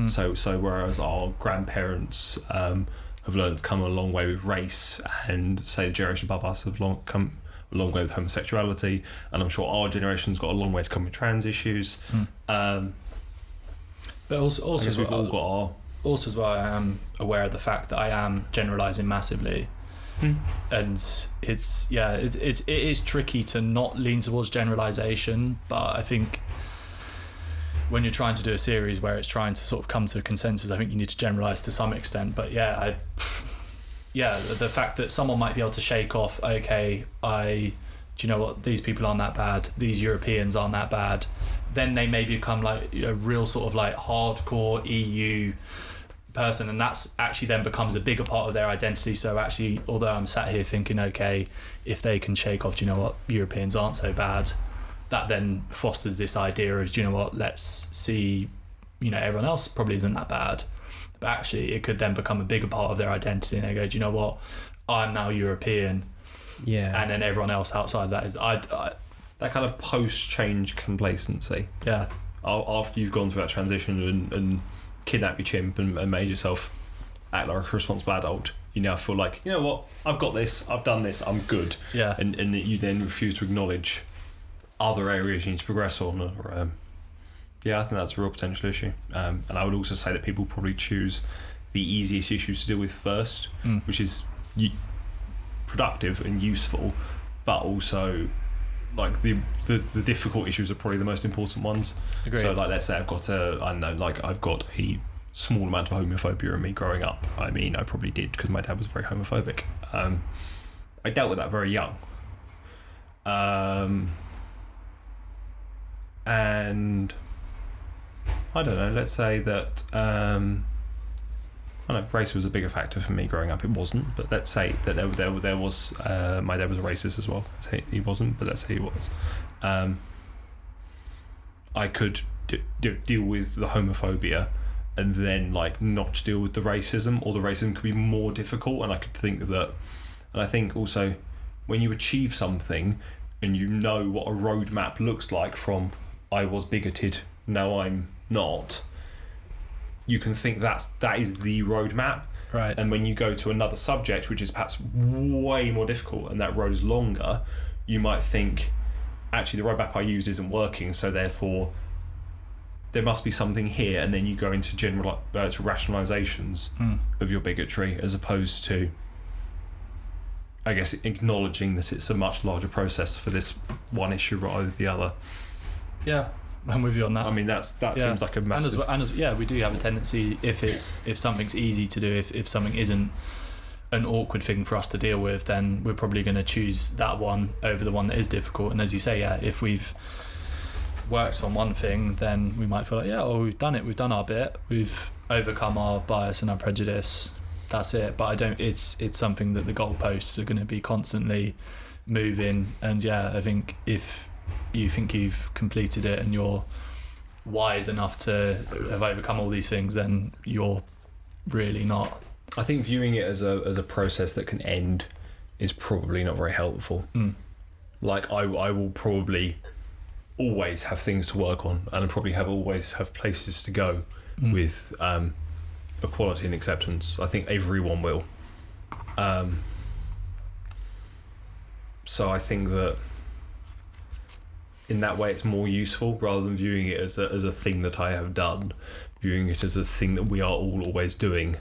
S2: So whereas our grandparents have learned to come a long way with race, and say the generation above us have come a long way with homosexuality, and I'm sure our generation's got a long way to come with trans issues.
S1: But also
S2: we've all got our...
S1: Also as well, I am aware of the fact that I am generalising massively. And it is tricky to not lean towards generalisation, but I think when you're trying to do a series where it's trying to sort of come to a consensus, I think you need to generalise to some extent. But the fact that someone might be able to shake off, okay, do you know what, these people aren't that bad, these Europeans aren't that bad, then they may become like a real sort of like hardcore EU person, and that's actually then becomes a bigger part of their identity. So actually, although I'm sat here thinking, okay, if they can shake off, do you know what, Europeans aren't so bad, that then fosters this idea of, do you know what, let's see, everyone else probably isn't that bad. But actually it could then become a bigger part of their identity, and they go, do you know what, I'm now European, and then everyone else outside of that is
S2: that kind of post-change complacency.
S1: Yeah.
S2: After you've gone through that transition and kidnapped your chimp and made yourself act like a responsible adult, you now feel like, you know what, I've got this, I've done this, I'm good.
S1: Yeah.
S2: And you then refuse to acknowledge other areas you need to progress on. Or, I think that's a real potential issue. And I would also say that people probably choose the easiest issues to deal with first, which is productive and useful, but also like the difficult issues are probably the most important ones.
S1: Agreed.
S2: So like, let's say I've got a small amount of homophobia in me growing up. I probably did, because my dad was very homophobic. I dealt with that very young. And I don't know, let's say that I know race was a bigger factor for me growing up. It wasn't, but let's say that there was. My dad was a racist as well. Let's say he wasn't, but let's say he was. I could deal with the homophobia, and then like not deal with the racism, or the racism could be more difficult. And I could think that, and I think also when you achieve something, and you know what a roadmap looks like from I was bigoted, now I'm not. You can think that is the roadmap,
S1: right?
S2: And when you go to another subject, which is perhaps way more difficult, and that road is longer, you might think, actually, the roadmap I used isn't working, so therefore, there must be something here. And then you go into to rationalizations of your bigotry, as opposed to, I guess, acknowledging that it's a much larger process for this one issue rather than the other.
S1: Yeah. I'm with you on that.
S2: I mean, that seems like a massive...
S1: And as we do have a tendency, if something's easy to do, if something isn't an awkward thing for us to deal with, then we're probably going to choose that one over the one that is difficult. And as you say, if we've worked on one thing, then we might feel like, we've done it, we've done our bit, we've overcome our bias and our prejudice, that's it. But it's something that the goalposts are going to be constantly moving. And I think if you think you've completed it and you're wise enough to have overcome all these things, then you're really not.
S2: I think viewing it as a process that can end is probably not very helpful. Like I will probably always have things to work on, and I probably always have places to go with equality and acceptance. I think everyone will. So I think that in that way it's more useful, rather than viewing it as a thing that I have done. Viewing it as a thing that we are all always doing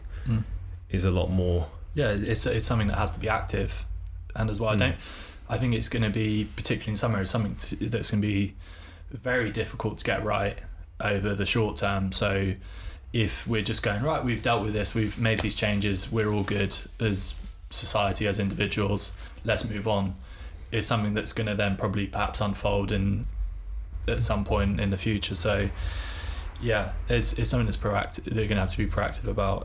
S2: is a lot more.
S1: Yeah, it's something that has to be active, and as well, I think it's going to be, particularly in some areas, something that's going to be very difficult to get right over the short term. So if we're just going, right, we've dealt with this, we've made these changes, we're all good as society, as individuals, let's move on, is something that's going to then probably perhaps unfold at some point in the future. So it's something that's proactive, they're going to have to be proactive about.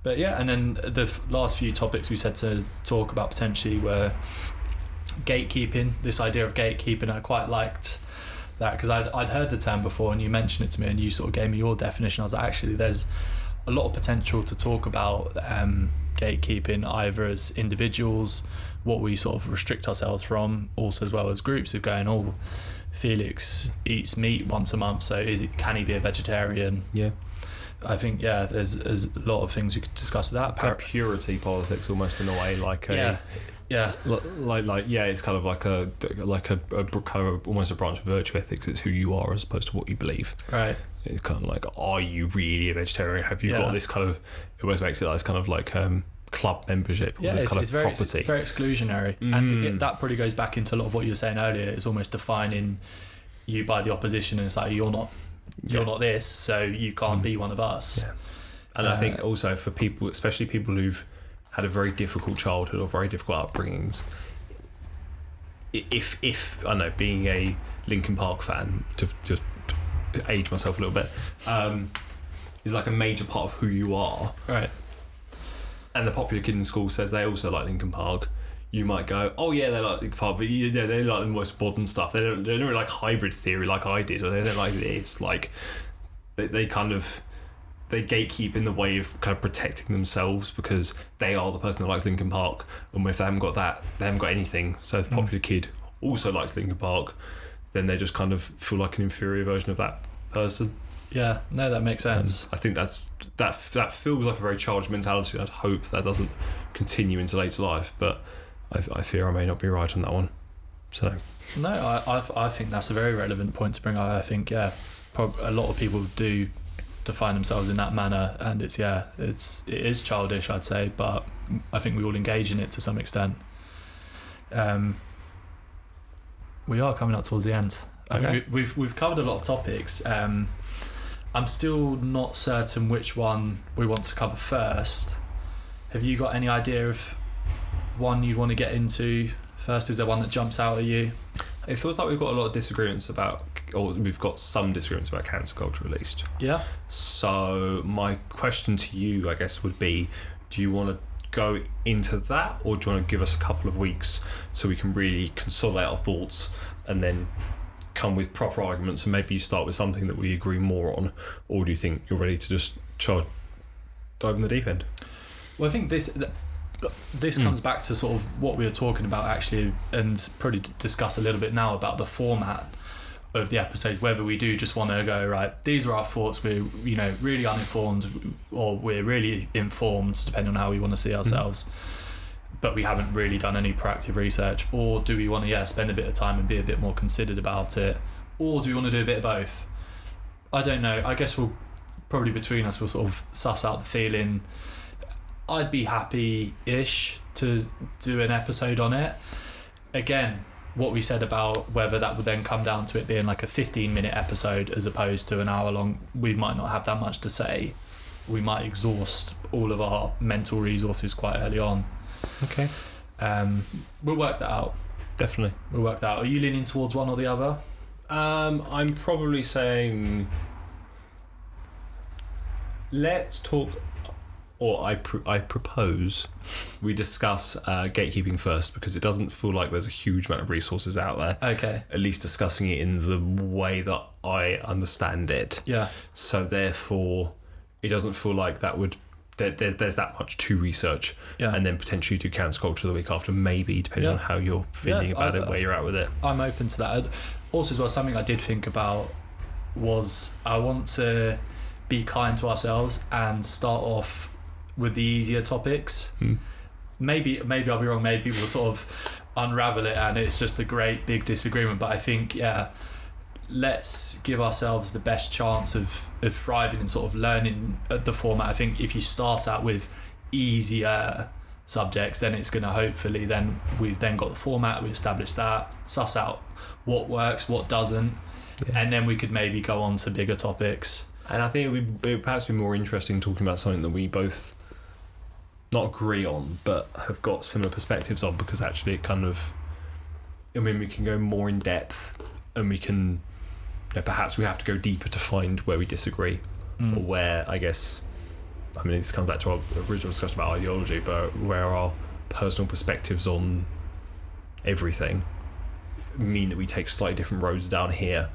S1: But and then the last few topics we said to talk about potentially were gatekeeping, this idea of gatekeeping. I quite liked that, because I'd heard the term before, and you mentioned it to me and you sort of gave me your definition. I was like, actually there's a lot of potential to talk about gatekeeping, either as individuals, what we sort of restrict ourselves from, also as well as groups of going, Felix eats meat once a month, so can he be a vegetarian? I think there's a lot of things we could discuss with that.
S2: Purity politics, almost, in a way, like a it's kind of like a kind of almost a branch of virtue ethics. It's who you are as opposed to what you believe.
S1: Right.
S2: It's kind of like, are you really a vegetarian? Have you got this kind of? It almost makes it like it's kind of like club membership. It's kind of property.
S1: It's very exclusionary, and that probably goes back into a lot of what you were saying earlier. It's almost defining you by the opposition, and it's like you're not this, so you can't be one of us.
S2: And I think also for people, especially people who've had a very difficult childhood or very difficult upbringings, if I know, being a Linkin Park fan, to age myself a little bit, is like a major part of who you are,
S1: right?
S2: And the popular kid in school says they also like Linkin Park, you might go, oh yeah, they like Linkin Park, but they like the most modern stuff. They don't really like hybrid theory like I did, or they don't like this. Like they gatekeep in the way of kind of protecting themselves, because they are the person that likes Linkin Park, and if they haven't got that, they haven't got anything. So if the popular kid also likes Linkin Park, then they just kind of feel like an inferior version of that person.
S1: Yeah, no, that makes sense.
S2: And I think that feels like a very childish mentality. I'd hope that doesn't continue into later life, but I fear I may not be right on that one. So
S1: no, I think that's a very relevant point to bring up. I think a lot of people do define themselves in that manner, and it is childish, I'd say, but I think we all engage in it to some extent. We are coming up towards the end. I think we've covered a lot of topics. I'm still not certain which one we want to cover first. Have you got any idea of one you'd want to get into first? Is there one that jumps out at you?
S2: It feels like we've got a lot of disagreements about we've got some disagreements about cancel culture at least.
S1: Yeah.
S2: So my question to you, I guess, would be, do you want to go into that, or do you want to give us a couple of weeks so we can really consolidate our thoughts and then come with proper arguments, and maybe you start with something that we agree more on, or do you think you're ready to just dive in the deep end?
S1: Well, I think this comes back to sort of what we were talking about actually, and probably discuss a little bit now about the format of the episodes, whether we do just want to go, right, these are our thoughts, we're really uninformed, or we're really informed, depending on how we want to see ourselves, but we haven't really done any proactive research, or do we want to spend a bit of time and be a bit more considered about it, or do we want to do a bit of both? I don't know. I guess we'll probably, between us, we'll sort of suss out the feeling. I'd be happy-ish to do an episode on it. Again, what we said about whether that would then come down to it being like a 15-minute episode as opposed to an hour long, we might not have that much to say. We might exhaust all of our mental resources quite early on.
S2: Okay.
S1: We'll work that out.
S2: Definitely.
S1: We'll work that out. Are you leaning towards one or the other?
S2: I'm probably saying let's talk, or I propose we discuss gatekeeping first, because it doesn't feel like there's a huge amount of resources out there.
S1: Okay.
S2: At least discussing it in the way that I understand it.
S1: Yeah.
S2: So therefore, it doesn't feel like that would there's that much to research. Yeah. And then potentially do cancel culture the week after, maybe, depending on how you're feeling about it, where you're at with it.
S1: I'm open to that. Also, as well, something I did think about was I want to be kind to ourselves and start off with the easier topics. Maybe I'll be wrong. Maybe we'll sort of unravel it and it's just a great big disagreement. But I think, let's give ourselves the best chance of thriving and sort of learning the format. I think if you start out with easier subjects, then it's going to hopefully, then we've then got the format, we established that, suss out what works, what doesn't, and then we could maybe go on to bigger topics. And
S2: I think it would perhaps be more interesting talking about something that we both not agree on, but have got similar perspectives on, because actually it kind of, we can go more in depth, and we can, perhaps we have to go deeper to find where we disagree, or where, I guess, this comes back to our original discussion about ideology, but where our personal perspectives on everything mean that we take slightly different roads down here.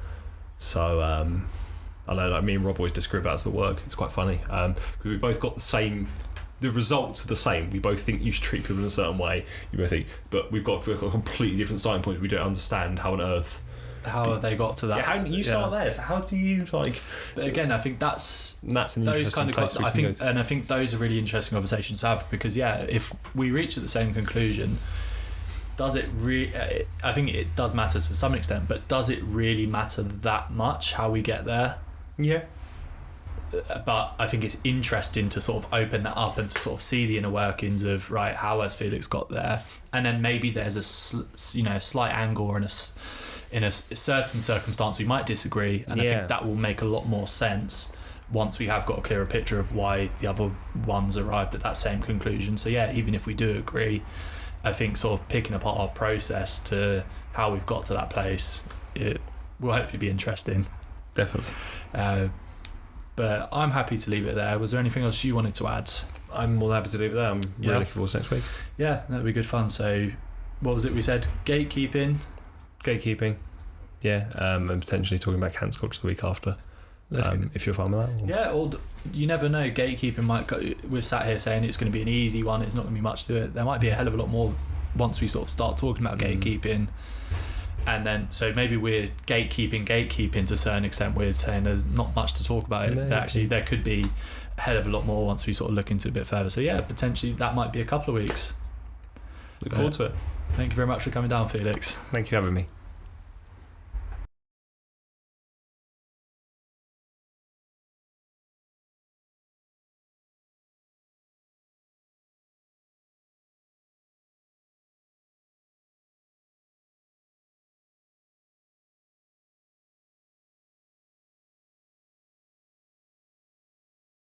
S2: So I know, me and Rob always disagree about the work. It's quite funny, because we both got the results are the same. We both think you should treat people in a certain way. You both think, but we've got completely different starting points. We don't understand how on earth
S1: have they got to that.
S2: How do you start there? So how do you But
S1: again, I think that's
S2: an
S1: those
S2: interesting place.
S1: I think those are really interesting conversations to have, because if we reach at the same conclusion, does it really? I think it does matter to some extent, but does it really matter that much how we get there?
S2: Yeah.
S1: But I think it's interesting to sort of open that up and to sort of see the inner workings of, right, how has Felix got there, and then maybe there's a slight angle, or in a certain circumstance we might disagree, and I think that will make a lot more sense once we have got a clearer picture of why the other ones arrived at that same conclusion. So even if we do agree, I think sort of picking apart our process to how we've got to that place, it will hopefully be interesting.
S2: Definitely.
S1: But I'm happy to leave it there. Was there anything else you wanted to add?
S2: I'm more than happy to leave it there. I'm really looking forward to next week.
S1: Yeah, that'll be good fun. So, what was it we said? Gatekeeping,
S2: and potentially talking about cancel culture the week after. If you're fine with that.
S1: Yeah, or you never know. Gatekeeping might go. We're sat here saying it's going to be an easy one. It's not going to be much to it. There might be a hell of a lot more once we sort of start talking about gatekeeping. And then, so maybe we're gatekeeping to a certain extent. We're saying there's not much to talk about it. Actually, there could be a hell of a lot more once we sort of look into it a bit further. So potentially that might be a couple of weeks.
S2: Look forward to it.
S1: Thank you very much for coming down, Felix.
S2: Thank you for having me.